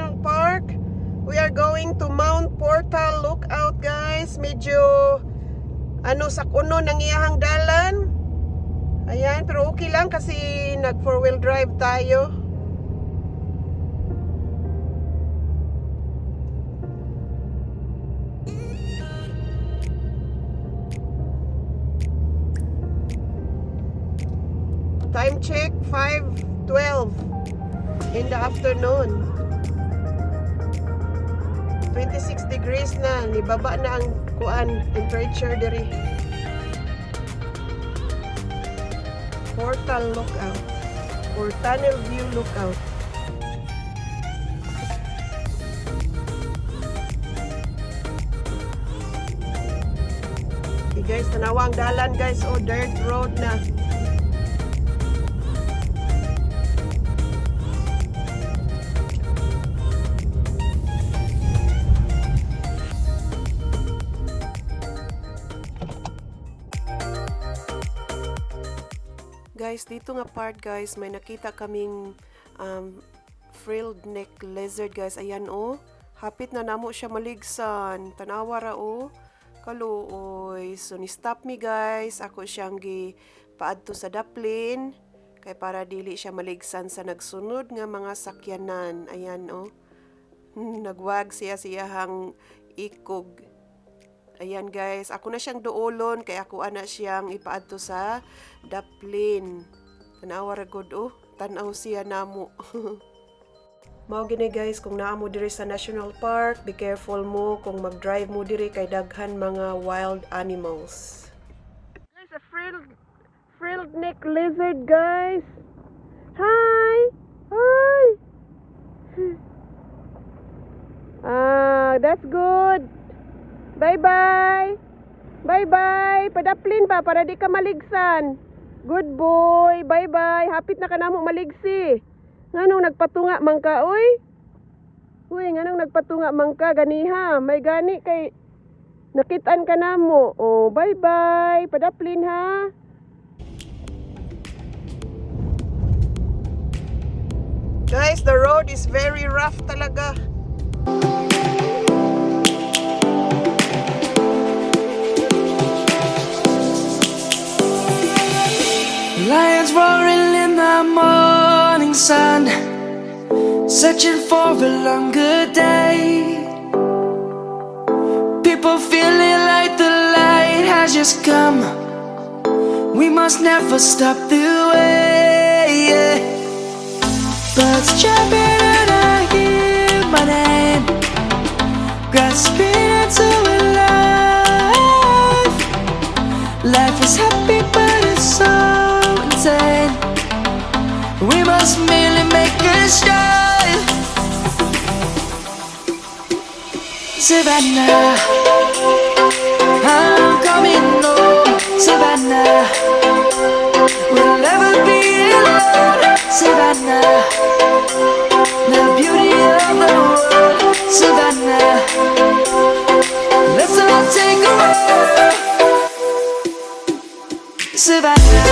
National Park. We are going to Mount Portal Lookout, guys. Medyo sa kuno ng iyahang dalan. Ayan, pero okay lang kasi nag 4-wheel drive tayo. Time check 5:12 in the afternoon. 26 degrees na, nibaba na ang temperature diri. Portal Lookout or Tunnel View Lookout. Okay guys, tanawa ang dalan guys, dirt road na. Guys, dito nga part guys, may nakita kaming frilled neck lizard guys. Ayan hapit na namo siya maligsan. Tanawa ra kaluoy. So ni stop me guys, ako siyang paadto sa daplin kay para dili siya maligsan sa nagsunod nga mga sakyanan. Ayan nagwag siyahang ikog. Ayan guys, ako na siyang duolon kaya ako ana siyang ipaadto sa daplin. Tanawa ra gud tanaw siya namo. Mao gini guys, kung naa mo diri sa National Park, be careful mo kung mag-drive mo diri kay daghan mga wild animals. There's a frilled neck lizard guys. Hi. Hi. That's good. Bye-bye. Bye-bye. Padaplin pa para di ka maligsan. Good boy. Bye-bye. Hapit na ka namo maligsi. Nganong nagpatunga man ka, uy? Uy, nganong nagpatunga man ka, ganiha. May gani kay nakitaan ka namo. Bye-bye. Padaplin ha. Guys, the road is very rough talaga. Lions roaring in the morning sun, searching for a longer day. People feeling like the light has just come. We must never stop the way. Birds jumping and I hear my name, grasping into a life. Life is happy but it's so insane. We must merely make a strive. Savannah, I'm coming home. Savannah, we'll never be alone. Savannah, the beauty of the world. Savannah, let's all take a walk. Savannah.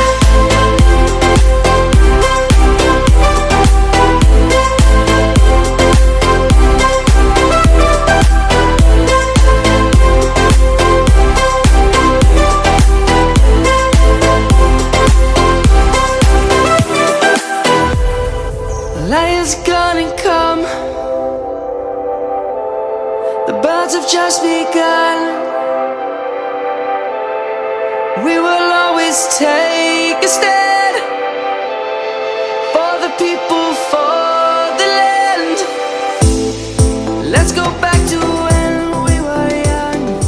Lion's gonna come. The birds have just begun. We will always take a stand for the people, for the land. Let's go back to when we were young.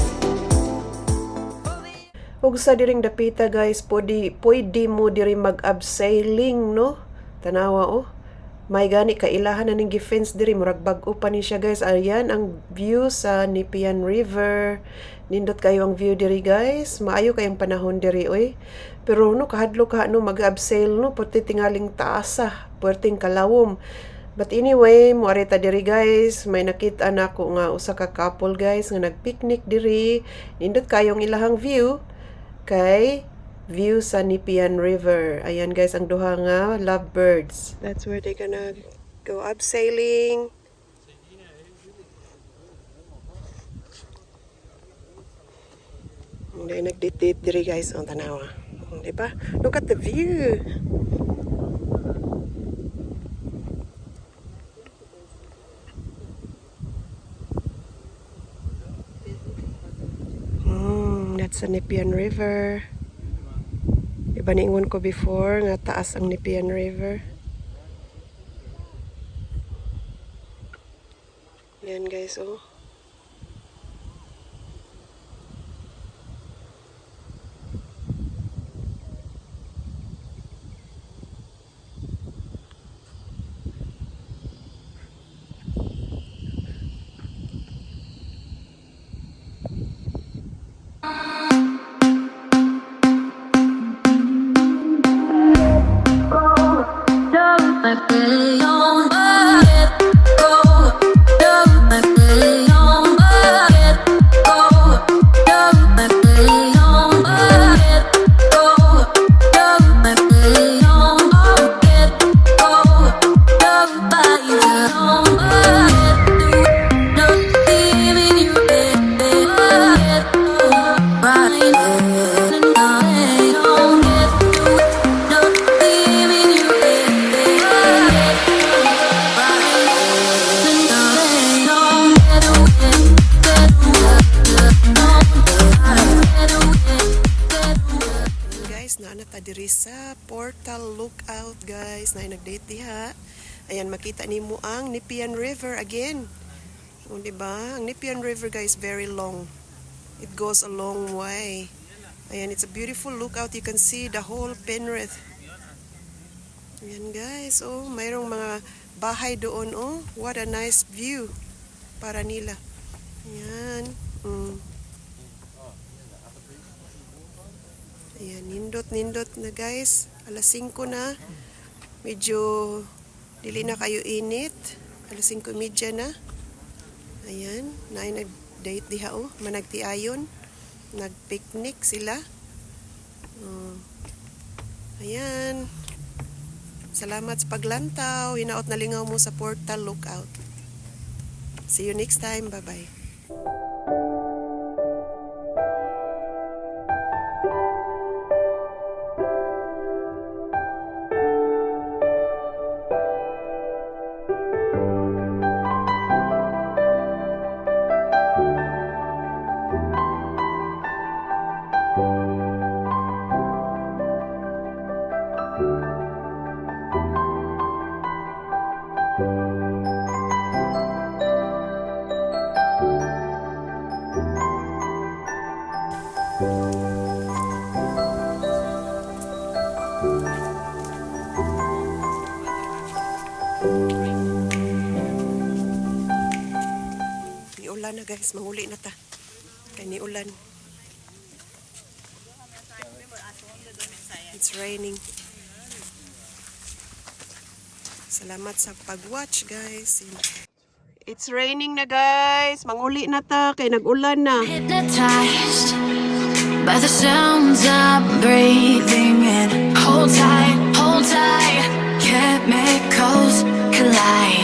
Ug sa diring dapita guys, pwede mo diri mag-abseiling, no? Tanawa may gani kailahan na ning gifence diri, murag bag-o pa ni siya guys. Ayan ang view sa Nepean River. Nindot kayo ang view diri guys. Maayo kayong panahon diri Pero kahadlo ka mag-abseil pati tingaling taasa, puwerteng kalawom. But anyway, moarita diri guys. May nakita na ko nga usa ka couple guys nga nagpicnic diri. Nindot kayong ilahang view kay view sa Nepean River. Ayan guys, ang duha nga lovebirds. That's where they gonna go abseiling. Hindi nagdit-dit diri guys ang tanawa. Di ba? Look at the view. That's the Nepean River. Diba niingon ko before nga taas ang Nepean River. Yan guys, oh. Diri sa Portal Lookout guys na nag-date diha. Ayan, makita nimo ang Nepean River again. O diba? Ang Nepean River guys very long. It goes a long way. Ayan, it's a beautiful lookout. You can see the whole Penrith. Ayan guys, oh, mayroong mga bahay doon, oh. What a nice view para nila. Ayan. Ayan, nindot na guys. Alas 5 na. Medyo dili na kayo init. Alas 5:30 na. Ayan, naay nag-date diha, oh. Managtiayon. Nag-picnic sila. Ayan. Salamat sa paglantaw. Hinaot na lingaw mo sa Portal Lookout. See you next time. Bye-bye. Niulan na guys, manguli na ta. Kay niulan. It's raining. Salamat sa pag-watch guys. It's raining na guys. Manguli na ta kay nag-ulan na. Hypnotized by the sounds I'm breathing in. Hold tight, chemicals collide.